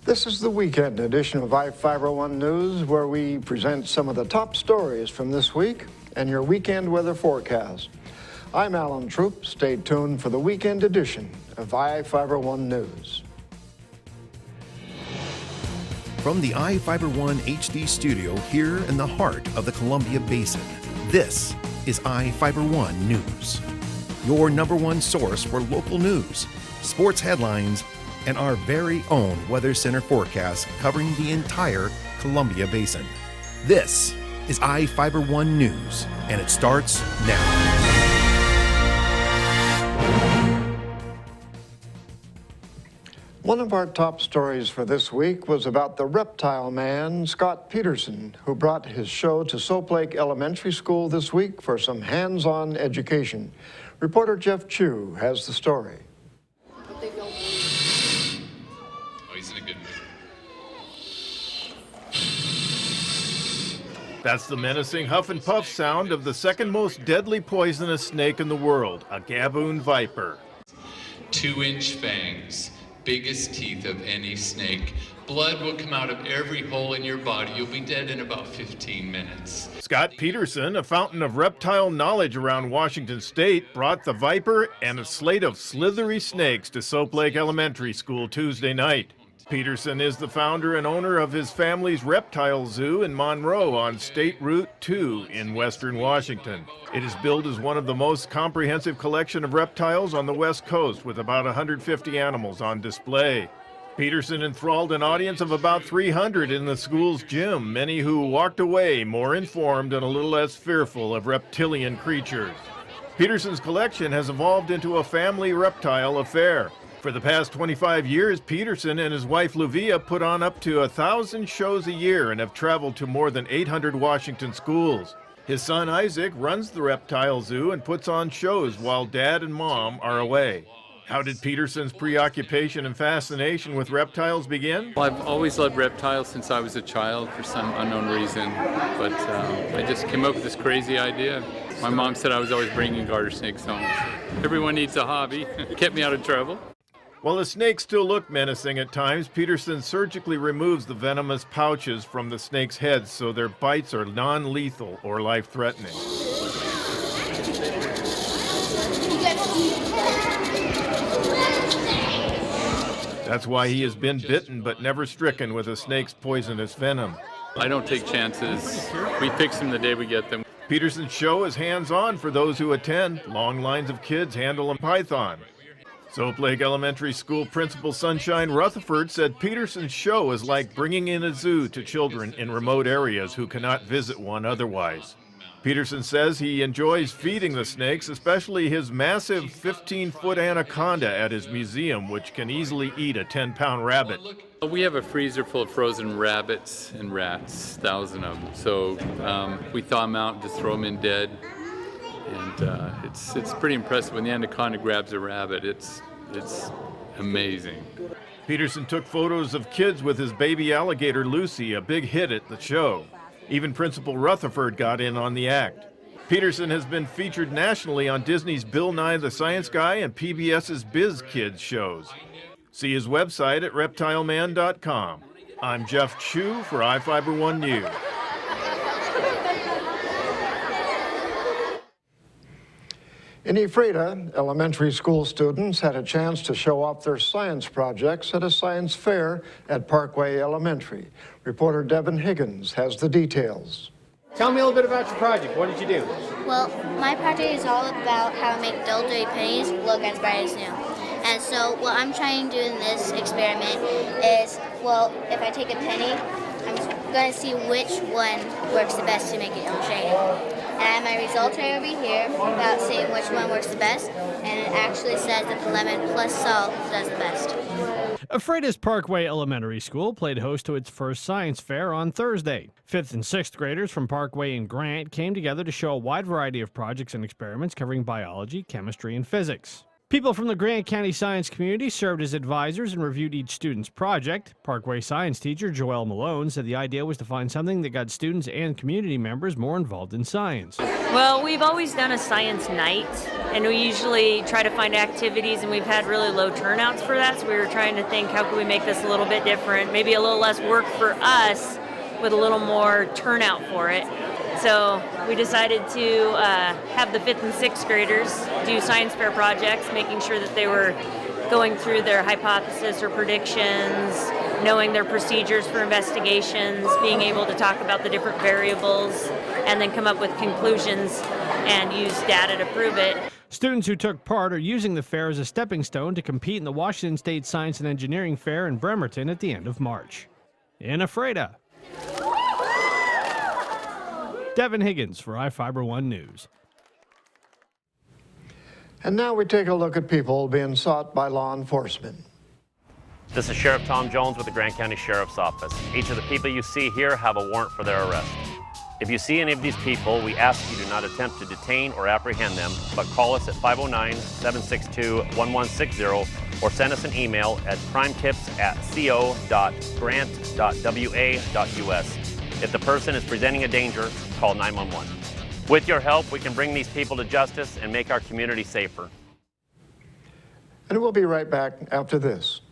This is the weekend edition of iFIBER One News, where we present some of the top stories from this week and your weekend weather forecast. I'm Alan Troop. Stay tuned for the weekend edition of iFIBER One News. From the iFIBER One HD studio here in the heart of the Columbia Basin, this is iFIBER One News, your number one source for local news, sports headlines, and our very own Weather Center forecast covering the entire Columbia Basin. This is iFIBER One News, and it starts now. One of our top stories for this week was about the reptile man, Scott Peterson, who brought his show to Soap Lake Elementary School this week for some hands-on education. Reporter Jeff Chu has the story. That's the menacing huff and puff sound of the second most deadly poisonous snake in the world, a gaboon viper. 2-inch fangs, biggest teeth of any snake. Blood will come out of every hole in your body. You'll be dead in about 15 minutes. Scott Peterson, a fountain of reptile knowledge around Washington State, brought the viper and a slate of slithery snakes to Soap Lake Elementary School Tuesday night. Peterson is the founder and owner of his family's reptile zoo in Monroe on State Route 2 in western Washington. It is billed as one of the most comprehensive collection of reptiles on the West Coast, with about 150 animals on display. Peterson enthralled an audience of about 300 in the school's gym, many who walked away more informed and a little less fearful of reptilian creatures. Peterson's collection has evolved into a family reptile affair. For the past 25 years, Peterson and his wife Luvia put on up to 1,000 shows a year and have traveled to more than 800 Washington schools. His son Isaac runs the reptile zoo and puts on shows while Dad and Mom are away. How did Peterson's preoccupation and fascination with reptiles begin? Well, I've always loved reptiles since I was a child for some unknown reason, but I just came up with this crazy idea. My mom said I was always bringing garter snakes home. Everyone needs a hobby. Kept me out of trouble. While the snakes still look menacing at times, Peterson surgically removes the venomous pouches from the snake's heads so their bites are non-lethal or life-threatening. That's why he has been bitten but never stricken with a snake's poisonous venom. I don't take chances. We fix them the day we get them. Peterson's show is hands-on for those who attend. Long lines of kids handle a python. Soap Lake Elementary School Principal Sunshine Rutherford said Peterson's show is like bringing in a zoo to children in remote areas who cannot visit one otherwise. Peterson says he enjoys feeding the snakes, especially his massive 15-foot anaconda at his museum, which can easily eat a 10-pound rabbit. We have a freezer full of frozen rabbits and rats, 1,000 of them. So we thaw them out and just throw them in dead. And it's pretty impressive when the anaconda grabs a rabbit. It's amazing. Peterson took photos of kids with his baby alligator Lucy, a big hit at the show. Even Principal Rutherford got in on the act. Peterson has been featured nationally on Disney's Bill Nye the Science Guy and PBS's Biz Kids shows. See his website at reptileman.com. I'm Jeff Chu for iFIBER One News. In Ephrata, elementary school students had a chance to show off their science projects at a science fair at Parkway Elementary. Reporter Devin Higgins has the details. Tell me a little bit about your project. What did you do? Well, my project is all about how to make dull, dirty pennies look as bright as new. And so what I'm trying to do in this experiment is, well, if I take a penny, I'm going to see which one works the best to make it illustrated. And I have my results right over here about seeing which one works the best, and it actually says that the lemon plus salt does the best. Ephrata's Parkway Elementary School played host to its first science fair on Thursday. 5th and 6th graders from Parkway and Grant came together to show a wide variety of projects and experiments covering biology, chemistry, and physics. People from the Grant County science community served as advisors and reviewed each student's project. Parkway science teacher Joelle Malone said the idea was to find something that got students and community members more involved in science. Well, we've always done a science night, and we usually try to find activities, and we've had really low turnouts for that, so we were trying to think, how can we make this a little bit different, maybe a little less work for us with a little more turnout for it. So we decided to have the 5th and 6th graders do science fair projects, making sure that they were going through their hypothesis or predictions, knowing their procedures for investigations, being able to talk about the different variables, and then come up with conclusions and use data to prove it. Students who took part are using the fair as a stepping stone to compete in the Washington State Science and Engineering Fair in Bremerton at the end of March. In Ephrata, Devin Higgins for iFIBER 1 News. And now we take a look at people being sought by law enforcement. This is Sheriff Tom Jones with the Grant County Sheriff's Office. Each of the people you see here have a warrant for their arrest. If you see any of these people, we ask you do not attempt to detain or apprehend them, but call us at 509-762-1160 or send us an email at crimetips@co.grant.wa.us. If the person is presenting a danger, call 911. With your help, we can bring these people to justice and make our community safer. And we'll be right back after this.